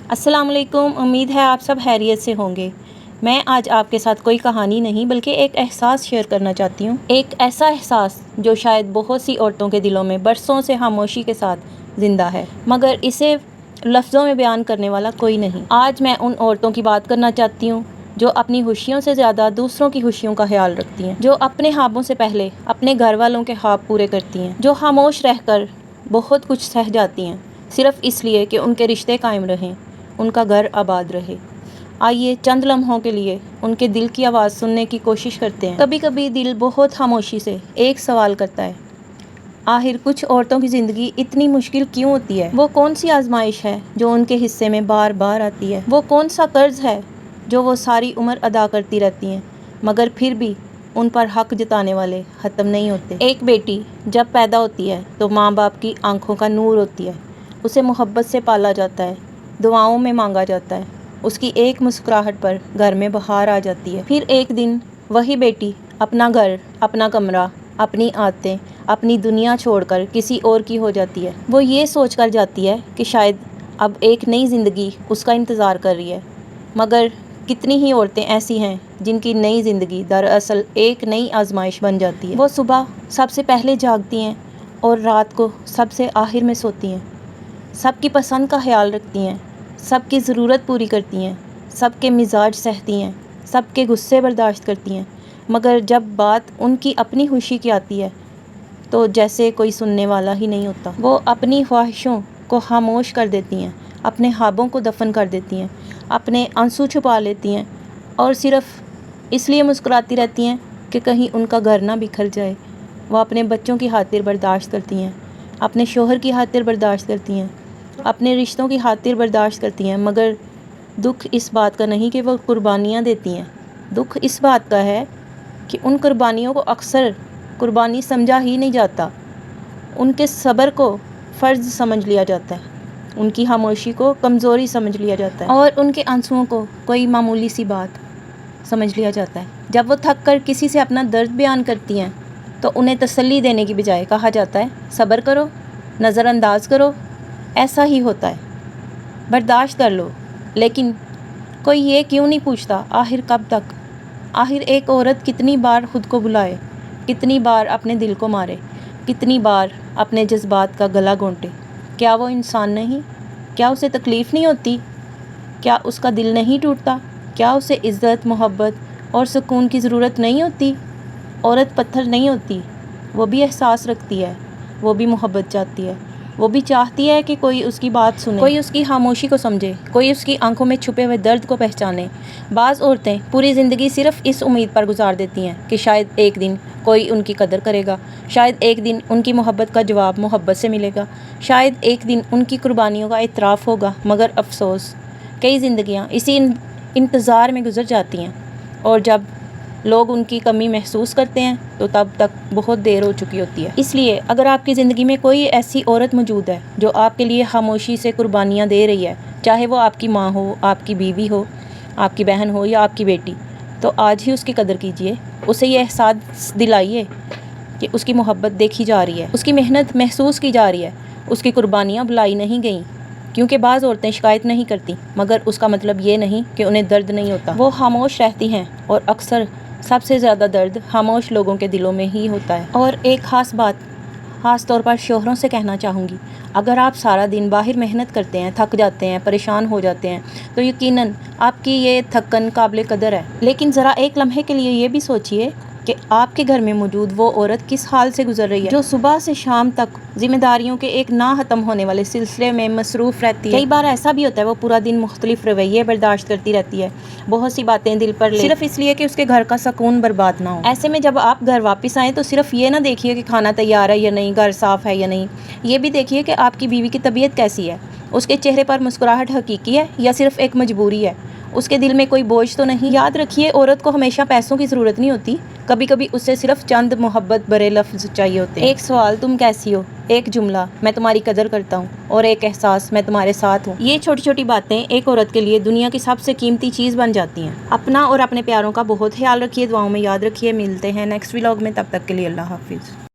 अस्सलाम वालेकुम। उम्मीद है आप सब खैरियत से होंगे। मैं आज आपके साथ कोई कहानी नहीं बल्कि एक एहसास शेयर करना चाहती हूँ। एक ऐसा एहसास जो शायद बहुत सी औरतों के दिलों में बरसों से खामोशी के साथ ज़िंदा है, मगर इसे लफ्ज़ों में बयान करने वाला कोई नहीं। आज मैं उन औरतों की बात करना चाहती हूँ जो अपनी खुशियों से ज़्यादा दूसरों की खुशियों का ख्याल रखती हैं, जो अपने ख्वाबों से पहले अपने घर वालों के ख्वाब पूरे करती हैं, जो खामोश रहकर बहुत कुछ सह जाती हैं सिर्फ़ इसलिए कि उनके रिश्ते कायम रहें, उनका घर आबाद रहे। आइए चंद लम्हों के लिए उनके दिल की आवाज़ सुनने की कोशिश करते हैं। कभी कभी दिल बहुत खामोशी से एक सवाल करता है, आखिर कुछ औरतों की ज़िंदगी इतनी मुश्किल क्यों होती है? वो कौन सी आजमाइश है जो उनके हिस्से में बार बार आती है? वो कौन सा कर्ज है जो वो सारी उम्र अदा करती रहती हैं, मगर फिर भी उन पर हक जताने वाले ख़त्म नहीं होते? एक बेटी जब पैदा होती है तो माँ बाप की आंखों का नूर होती है। उसे मोहब्बत से पाला जाता है, दुआओं में मांगा जाता है। उसकी एक मुस्कुराहट पर घर में बहार आ जाती है। फिर एक दिन वही बेटी अपना घर, अपना कमरा, अपनी आदतें, अपनी दुनिया छोड़कर किसी और की हो जाती है। वो ये सोच कर जाती है कि शायद अब एक नई ज़िंदगी उसका इंतज़ार कर रही है, मगर कितनी ही औरतें ऐसी हैं जिनकी नई ज़िंदगी दरअसल एक नई आजमाइश बन जाती है। वो सुबह सबसे पहले जागती हैं और रात को सबसे आखिर में सोती हैं। सबकी पसंद का ख्याल रखती हैं, सबकी ज़रूरत पूरी करती हैं, सबके मिजाज सहती हैं, सबके गुस्से बर्दाश्त करती हैं, मगर जब बात उनकी अपनी खुशी की आती है तो जैसे कोई सुनने वाला ही नहीं होता। वो अपनी ख्वाहिशों को खामोश कर देती हैं, अपने ख्वाबों को दफन कर देती हैं, अपने आंसू छुपा लेती हैं और सिर्फ़ इसलिए मुस्कुराती रहती हैं कि कहीं उनका घर ना बिखर जाए। वो अपने बच्चों की खातिर बर्दाश्त करती हैं, अपने शोहर की खातिर बर्दाश्त करती हैं, अपने रिश्तों की खातिर बर्दाश्त करती हैं, मगर दुख इस बात का नहीं कि वो कुर्बानियाँ देती हैं। दुख इस बात का है कि उन कुर्बानियों को अक्सर कुर्बानी समझा ही नहीं जाता। उनके सब्र को फ़र्ज़ समझ लिया जाता है, उनकी खामोशी को कमज़ोरी समझ लिया जाता है और उनके आंसुओं को कोई मामूली सी बात समझ लिया जाता है। जब वो थक कर किसी से अपना दर्द बयान करती हैं तो उन्हें तसल्ली देने की बजाय कहा जाता है, सब्र करो, नज़रअंदाज करो, ऐसा ही होता है, बर्दाश्त कर लो। लेकिन कोई ये क्यों नहीं पूछता, आखिर कब तक? आखिर एक औरत कितनी बार ख़ुद को बुलाए, कितनी बार अपने दिल को मारे, कितनी बार अपने जज्बात का गला घोंटे? क्या वो इंसान नहीं? क्या उसे तकलीफ़ नहीं होती? क्या उसका दिल नहीं टूटता? क्या उसे इज़्ज़त, मोहब्बत और सुकून की ज़रूरत नहीं होती? औरत पत्थर नहीं होती, वो भी एहसास रखती है, वो भी मोहब्बत चाहती है, वो भी चाहती है कि कोई उसकी बात सुने, कोई उसकी खामोशी को समझे, कोई उसकी आंखों में छुपे हुए दर्द को पहचाने। बाज़ औरतें पूरी ज़िंदगी सिर्फ़ इस उम्मीद पर गुजार देती हैं कि शायद एक दिन कोई उनकी कदर करेगा, शायद एक दिन उनकी मोहब्बत का जवाब मोहब्बत से मिलेगा, शायद एक दिन उनकी कुर्बानियों का इतराफ़ होगा। मगर अफसोस, कई ज़िंदगियाँ इसी इंतज़ार में गुजर जाती हैं और जब लोग उनकी कमी महसूस करते हैं तो तब तक बहुत देर हो चुकी होती है। इसलिए अगर आपकी ज़िंदगी में कोई ऐसी औरत मौजूद है जो आपके लिए खामोशी से कुर्बानियाँ दे रही है, चाहे वो आपकी माँ हो, आपकी बीवी हो, आपकी बहन हो या आपकी बेटी, तो आज ही उसकी कदर कीजिए। उसे ये एहसास दिलाइए कि उसकी मोहब्बत देखी जा रही है, उसकी मेहनत महसूस की जा रही है, उसकी कुर्बानियाँ भुलाई नहीं गई। क्योंकि बाज़ औरतें शिकायत नहीं करती, मगर उसका मतलब ये नहीं कि उन्हें दर्द नहीं होता। वो खामोश रहती हैं और अक्सर सबसे ज़्यादा दर्द खामोश लोगों के दिलों में ही होता है। और एक ख़ास बात ख़ास तौर पर शोहरों से कहना चाहूँगी, अगर आप सारा दिन बाहर मेहनत करते हैं, थक जाते हैं, परेशान हो जाते हैं, तो यकीनन आपकी ये थकन काबिल कदर है। लेकिन ज़रा एक लम्हे के लिए ये भी सोचिए कि आपके घर में मौजूद वो औरत किस हाल से गुजर रही है, जो सुबह से शाम तक जिम्मेदारियों के एक ना ख़त्म होने वाले सिलसिले में मसरूफ़ रहती है। कई बार ऐसा भी होता है वो पूरा दिन मुख्तलिफ रवैये बर्दाश्त करती रहती है, बहुत सी बातें दिल पर ले, सिर्फ इसलिए कि उसके घर का सुकून बर्बाद ना हो। ऐसे में जब आप घर वापस आएँ तो सिर्फ ये ना देखिए कि खाना तैयार है या नहीं, घर साफ़ है या नहीं, ये भी देखिए कि आपकी बीवी की तबीयत कैसी है, उसके चेहरे पर मुस्कुराहट हकीकी है या सिर्फ एक मजबूरी है, उसके दिल में कोई बोझ तो नहीं। याद रखिए, औरत को हमेशा पैसों की ज़रूरत नहीं होती, कभी कभी उससे सिर्फ चंद मोहब्बत भरे लफ्ज़ चाहिए होते हैं। एक सवाल, तुम कैसी हो, एक जुमला, मैं तुम्हारी कदर करता हूँ, और एक एहसास, मैं तुम्हारे साथ हूँ। ये छोटी छोटी बातें एक औरत के लिए दुनिया की सबसे कीमती चीज़ बन जाती हैं। अपना और अपने प्यारों का बहुत ख्याल रखिए, दुआओं में याद रखिए। मिलते हैं नेक्स्ट व्लॉग में, तब तक के लिए अल्लाह हाफिज़।